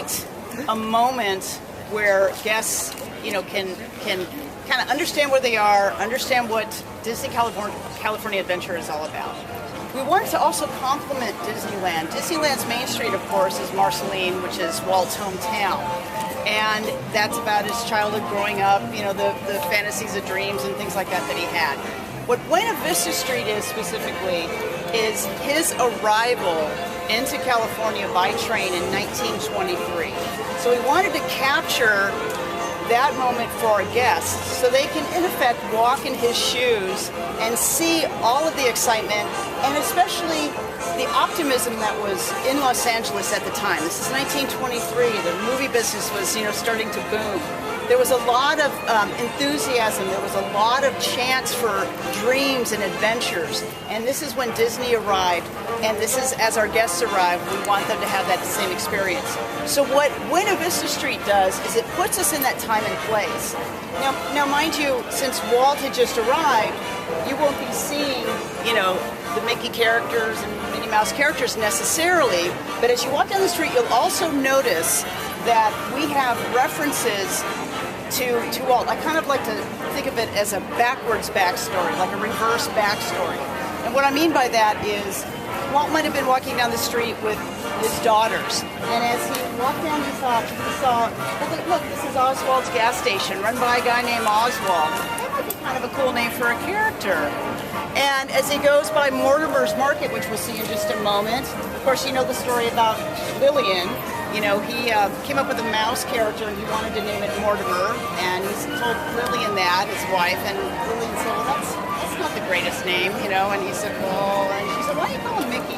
create a moment where guests, can kind of understand where they are, understand what Disney California Adventure is all about. We wanted to also complement Disneyland. Disneyland's Main Street, of course, is Marceline, which is Walt's hometown. And that's about his childhood growing up, the fantasies of dreams and things like that he had. What Buena Vista Street is specifically is his arrival into California by train in 1923. So we wanted to capture that moment for our guests so they can, in effect, walk in his shoes and see all of the excitement and especially the optimism that was in Los Angeles at the time. This is 1923. The movie business was, starting to boom. There was a lot of enthusiasm. There was a lot of chance for dreams and adventures. And this is when Disney arrived. And this is, as our guests arrive, we want them to have that same experience. So what Buena Vista Street does is it puts us in that time and place. Now mind you, since Walt had just arrived, you won't be seeing, the Mickey characters and Minnie Mouse characters necessarily. But as you walk down the street, you'll also notice that we have references to Walt. I kind of like to think of it as a backwards backstory, like a reverse backstory. And what I mean by that is Walt might have been walking down the street with his daughters, and as he walked down, he saw, look, this is Oswald's gas station, run by a guy named Oswald. That might be kind of a cool name for a character. And as he goes by Mortimer's Market, which we'll see in just a moment, of course, you know the story about Lillian. He came up with a mouse character and he wanted to name it Mortimer, and he's told Lillian that, his wife, and Lillian said, well, that's not the greatest name, and he said, well, and she said, why do you call him Mickey?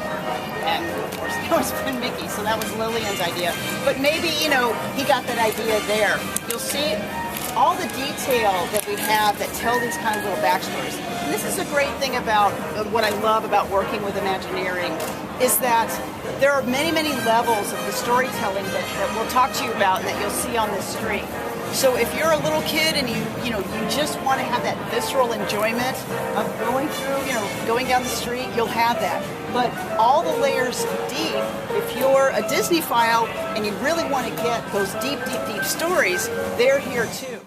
And of course, now it's been Mickey, so that was Lillian's idea. But maybe, he got that idea there. You'll see all the detail that we have that tell these kind of little backstories. And this is a great thing about what I love about working with Imagineering, is that there are many, many levels of the storytelling that we'll talk to you about and that you'll see on this street. So if you're a little kid and you just want to have that visceral enjoyment of going down the street, you'll have that. But all the layers deep, if you're a Disney-phile and you really want to get those deep, deep, deep stories, they're here too.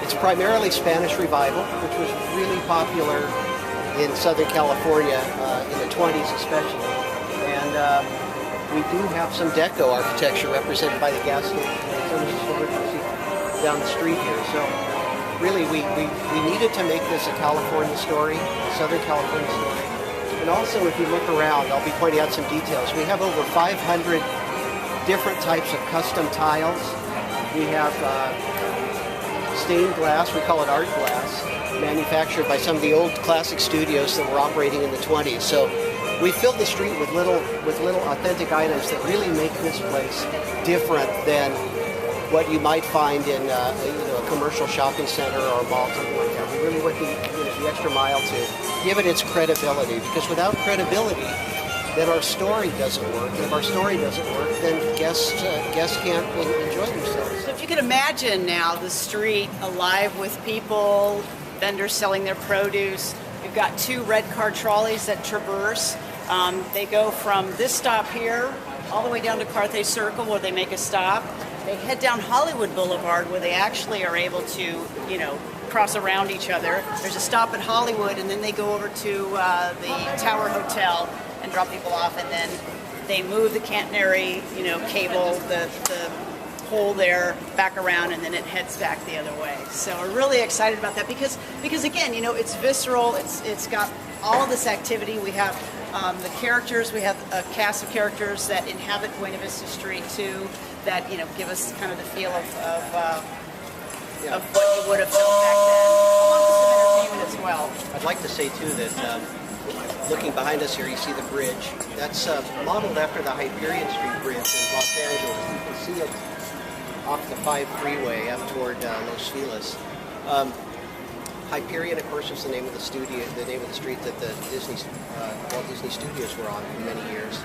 It's primarily Spanish Revival, which was really popular in Southern California in the 20s especially. And we do have some deco architecture represented by the gas station. Some of the stores you see down the street here. So really we needed to make this a California story, a Southern California story. And also if you look around, I'll be pointing out some details. We have over 500 different types of custom tiles. We have stained glass, we call it art glass, manufactured by some of the old classic studios that were operating in the 20s. So we filled the street with little authentic items that really make this place different than what you might find in a commercial shopping center or a mall, something like that. We really went the extra mile to give it its credibility, because without credibility, then our story doesn't work. And if our story doesn't work, then guests can't enjoy themselves. So if you can imagine now the street alive with people, vendors selling their produce. We've got 2 red car trolleys that traverse. They go from this stop here all the way down to Carthay Circle where they make a stop. They head down Hollywood Boulevard where they actually are able to, cross around each other. There's a stop at Hollywood, and then they go over to the Tower Hotel and drop people off, and then they move the catenary, cable, the hole there back around, and then it heads back the other way. So we're really excited about that because again, it's visceral. It's got all of this activity. We have the characters. We have a cast of characters that inhabit Buena Vista Street too, that give us kind of the feel of what you would have filmed back then, along with some entertainment as well. I'd like to say too that looking behind us here, you see the bridge. That's modeled after the Hyperion Street Bridge in Los Angeles. You can see it off the 5 freeway up toward Los Feliz. Hyperion, of course, was the name of the street that the Walt Disney Studios were on for many years,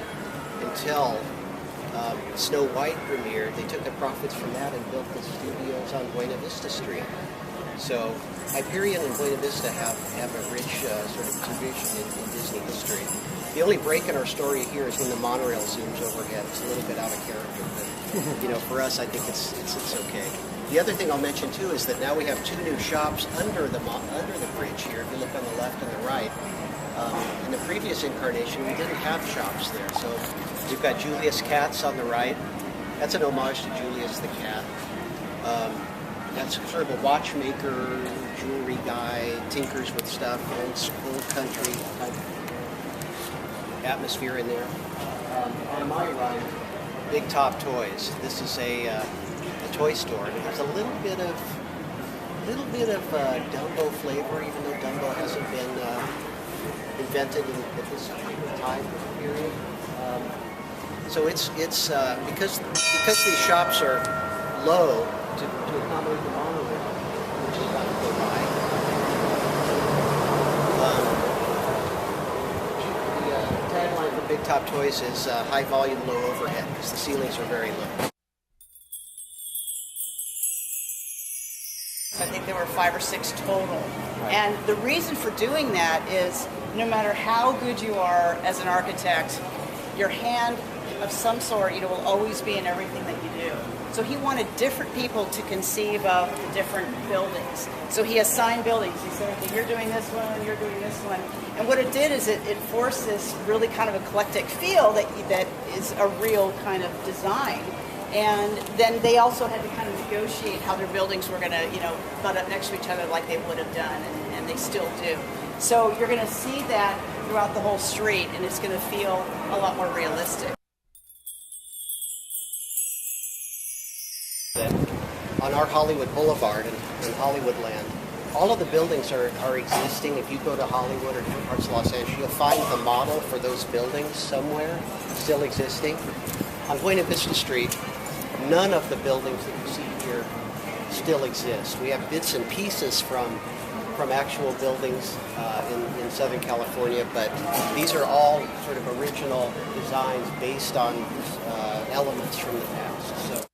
until Snow White premiered. They took the profits from that and built the studios on Buena Vista Street. So Hyperion and Buena Vista have a rich sort of tradition in Disney history. The only break in our story here is when the monorail zooms overhead. It's a little bit out of character, but you know, for us, I think it's okay. The other thing I'll mention too is that now we have 2 new shops under the bridge here. If you look on the left and the right. In the previous incarnation, we didn't have shops there. So we've got Julius Katz on the right. That's an homage to Julius the cat. That's sort of a watchmaker, jewelry guy, tinkers with stuff, old country type atmosphere in there. On my right, Big Top Toys. This is a toy store, and it has a little bit of Dumbo flavor, even though Dumbo hasn't been invented at this time period. So it's because these shops are low to accommodate the monorail, which is about to go by. The tagline for Big Top Toys is high volume, low overhead, because the ceilings are very low. I think there were 5 or 6 total. Right. And the reason for doing that is no matter how good you are as an architect, your hand of some sort, will always be in everything that you do. So he wanted different people to conceive of the different buildings. So he assigned buildings. He said, okay, you're doing this one, you're doing this one. And what it did is it forced this really kind of eclectic feel that is a real kind of design. And then they also had to kind of negotiate how their buildings were going to, butt up next to each other like they would have done, and they still do. So you're going to see that throughout the whole street, and it's going to feel a lot more realistic. On our Hollywood Boulevard in Hollywoodland, all of the buildings are existing. If you go to Hollywood or different parts of Los Angeles, you'll find the model for those buildings somewhere still existing. On Buena Vista Street, none of the buildings that you see here still exist. We have bits and pieces from actual buildings in Southern California, but these are all sort of original designs based on elements from the past. So.